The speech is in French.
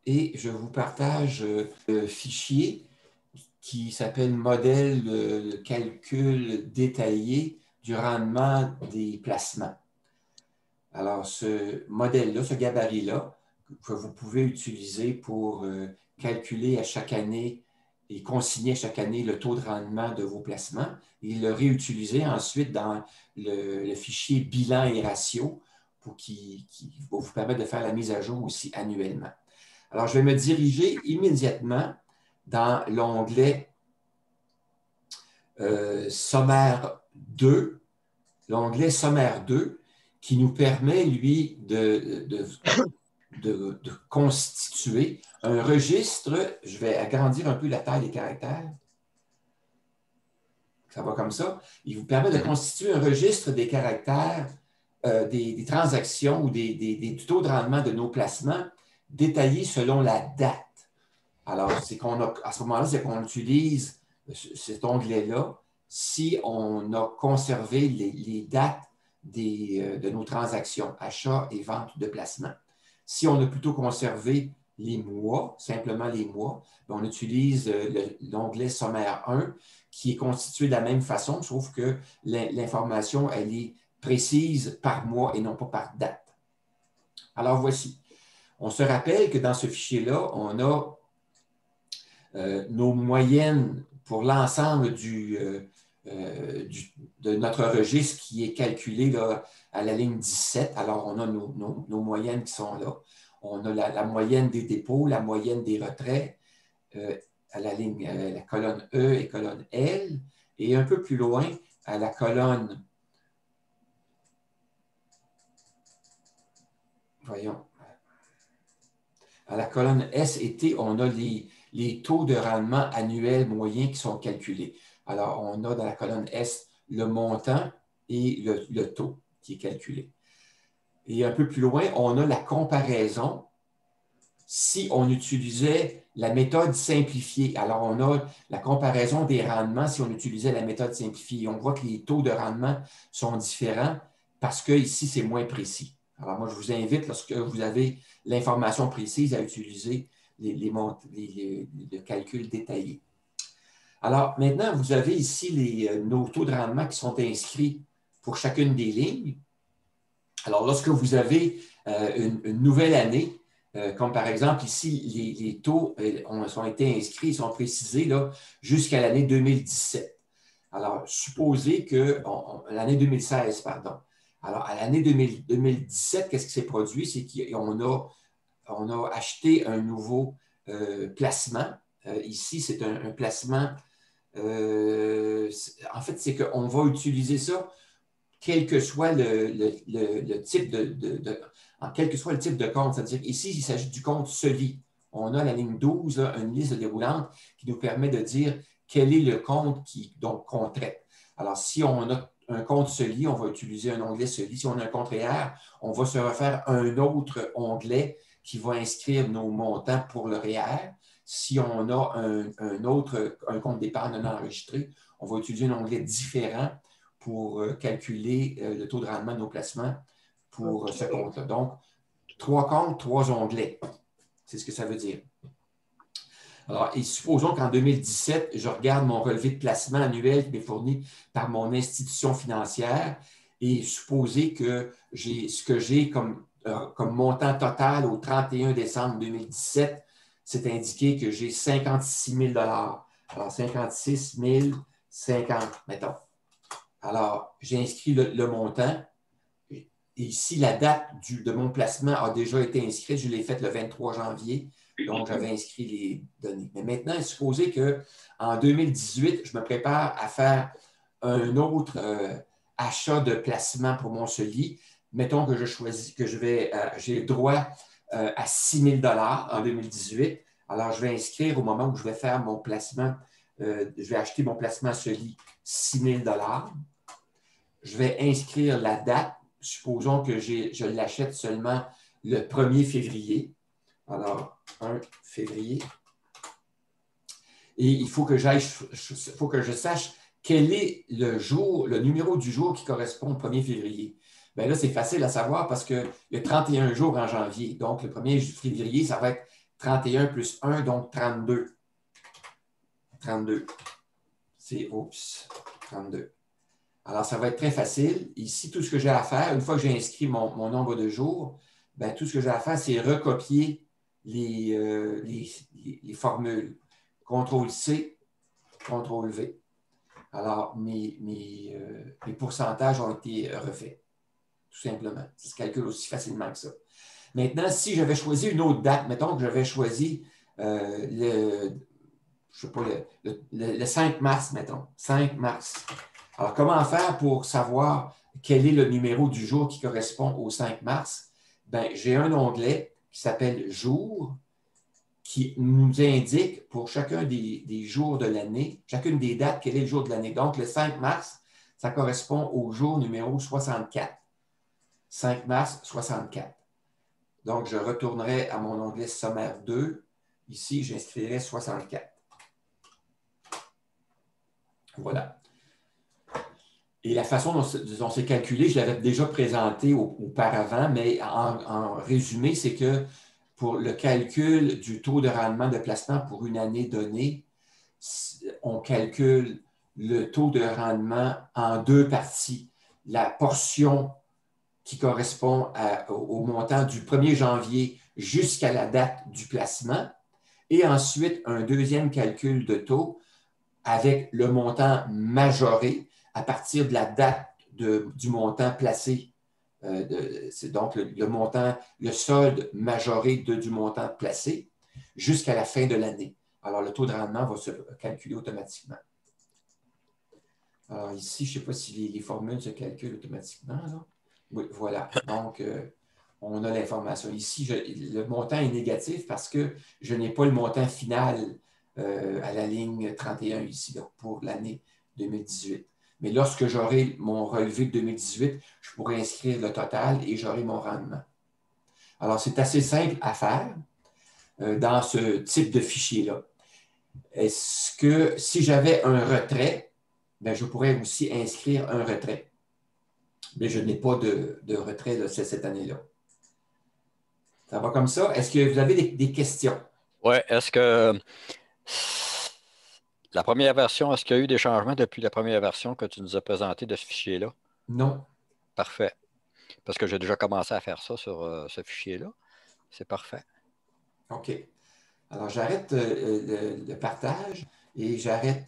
et je vous partage le fichier qui s'appelle modèle de calcul détaillé du rendement des placements. Alors, ce modèle-là, ce gabarit-là, que vous pouvez utiliser pour calculer à chaque année et consigner à chaque année le taux de rendement de vos placements et le réutiliser ensuite dans le fichier bilan et ratio qui va vous permettre de faire la mise à jour aussi annuellement. Alors, je vais me diriger immédiatement dans l'onglet sommaire 2, l'onglet sommaire 2, qui nous permet, lui, de constituer un registre. Je vais agrandir un peu la taille des caractères. Ça va comme ça. Il vous permet de constituer un registre des caractères, des transactions ou des taux de rendement de nos placements détaillés selon la date. Alors, c'est qu'on a, à ce moment-là, c'est qu'on utilise cet onglet-là si on a conservé les dates de nos transactions, achats et ventes de placements. Si on a plutôt conservé les mois, simplement les mois, on utilise l'onglet sommaire 1 qui est constitué de la même façon, sauf que l'information, elle est précise par mois et non pas par date. Alors, voici. On se rappelle que dans ce fichier-là, on a nos moyennes pour l'ensemble de notre registre qui est calculé là, à la ligne 17. Alors, on a nos moyennes qui sont là. On a la moyenne des dépôts, la moyenne des retraits à la ligne, la colonne E et colonne L. Et un peu plus loin, à la colonne, voyons, à la colonne S et T, on a les taux de rendement annuels moyens qui sont calculés. Alors, on a dans la colonne S le montant et le taux qui est calculé. Et un peu plus loin, on a la comparaison si on utilisait la méthode simplifiée. Alors, on a la comparaison des rendements si on utilisait la méthode simplifiée. On voit que les taux de rendement sont différents parce que ici, c'est moins précis. Alors, moi, je vous invite, lorsque vous avez l'information précise, à utiliser le calcul détaillé. Alors, maintenant, vous avez ici nos taux de rendement qui sont inscrits pour chacune des lignes. Alors, lorsque vous avez une nouvelle année, comme par exemple ici, les taux ont été inscrits, ils sont précisés jusqu'à l'année 2017. Alors, supposez que l'année 2016, pardon. Alors, à l'année 2017, qu'est-ce qui s'est produit? C'est qu'on a acheté un nouveau placement. Ici, c'est un placement. En fait, c'est qu'on va utiliser ça, quel que soit le type quel que soit le type de compte. C'est-à-dire ici, il s'agit du compte SELI. On a la ligne 12, une liste déroulante qui nous permet de dire quel est le compte qu'on traite. Alors, si on a un compte SELI, on va utiliser un onglet SELI. Si on a un compte REER, on va se refaire un autre onglet qui va inscrire nos montants pour le REER. Si on a un compte d'épargne non enregistré, on va utiliser un onglet différent pour calculer le taux de rendement de nos placements pour ce compte-là. Donc, 3 comptes, 3 onglets. C'est ce que ça veut dire. Alors, et supposons qu'en 2017, je regarde mon relevé de placement annuel qui m'est fourni par mon institution financière et supposez que ce que j'ai comme montant total au 31 décembre 2017, c'est indiqué que j'ai 56 000 Alors, 56 050, mettons. Alors, j'ai inscrit le montant. Et ici, la date de mon placement a déjà été inscrite. Je l'ai faite le 23 janvier. Donc, j'avais inscrit les données. Mais maintenant, supposez qu'en 2018, je me prépare à faire un autre achat de placement pour mon SELI. Mettons que je choisis que j'ai le droit à 6 000 en 2018. Alors, je vais inscrire au moment où je vais faire mon placement, je vais acheter mon placement SELI 6 000 Je vais inscrire la date. Supposons que je l'achète seulement le 1er février. Alors, 1 février. Et il faut que je sache quel est le numéro du jour qui correspond au 1er février. Bien là, c'est facile à savoir parce qu'il y a 31 jours en janvier. Donc, le 1er février, ça va être 31 plus 1, donc 32. 32. C'est, oups, 32. Alors, ça va être très facile. Ici, tout ce que j'ai à faire, une fois que j'ai inscrit mon nombre de jours, bien, tout ce que j'ai à faire, c'est recopier les formules. CTRL-C, CTRL-V. Alors, mes pourcentages ont été refaits, tout simplement. Ça se calcule aussi facilement que ça. Maintenant, si j'avais choisi une autre date, mettons que j'avais choisi je sais pas, le 5 mars, mettons. 5 mars. Alors, comment faire pour savoir quel est le numéro du jour qui correspond au 5 mars? Bien, j'ai un onglet qui s'appelle Jour, qui nous indique pour chacun des jours de l'année, chacune des dates, quel est le jour de l'année. Donc, le 5 mars, ça correspond au jour numéro 64. 5 mars 64. Donc, je retournerai à mon onglet Sommaire 2. Ici, j'inscrirai 64. Voilà. Et la façon dont c'est calculé, je l'avais déjà présenté auparavant, mais en résumé, c'est que pour le calcul du taux de rendement de placement pour une année donnée, on calcule le taux de rendement en deux parties. La portion qui correspond au montant du 1er janvier jusqu'à la date du placement, et ensuite un deuxième calcul de taux avec le montant majoré à partir de la date du montant placé. C'est donc le montant, le solde majoré du montant placé jusqu'à la fin de l'année. Alors, le taux de rendement va se calculer automatiquement. Alors, ici, je ne sais pas si les formules se calculent automatiquement. Là. Oui, voilà. Donc, on a l'information. Ici, le montant est négatif parce que je n'ai pas le montant final à la ligne 31 ici là, pour l'année 2018. Mais lorsque j'aurai mon relevé de 2018, je pourrai inscrire le total et j'aurai mon rendement. Alors, c'est assez simple à faire dans ce type de fichier-là. Est-ce que si j'avais un retrait, bien, je pourrais aussi inscrire un retrait. Mais je n'ai pas de retrait là, cette année-là. Ça va comme ça? Est-ce que vous avez des questions? Oui, est-ce que la première version, est-ce qu'il y a eu des changements depuis la première version que tu nous as présenté de ce fichier-là? Non. Parfait. Parce que j'ai déjà commencé à faire ça sur ce fichier-là. C'est parfait. OK. Alors, j'arrête le partage et j'arrête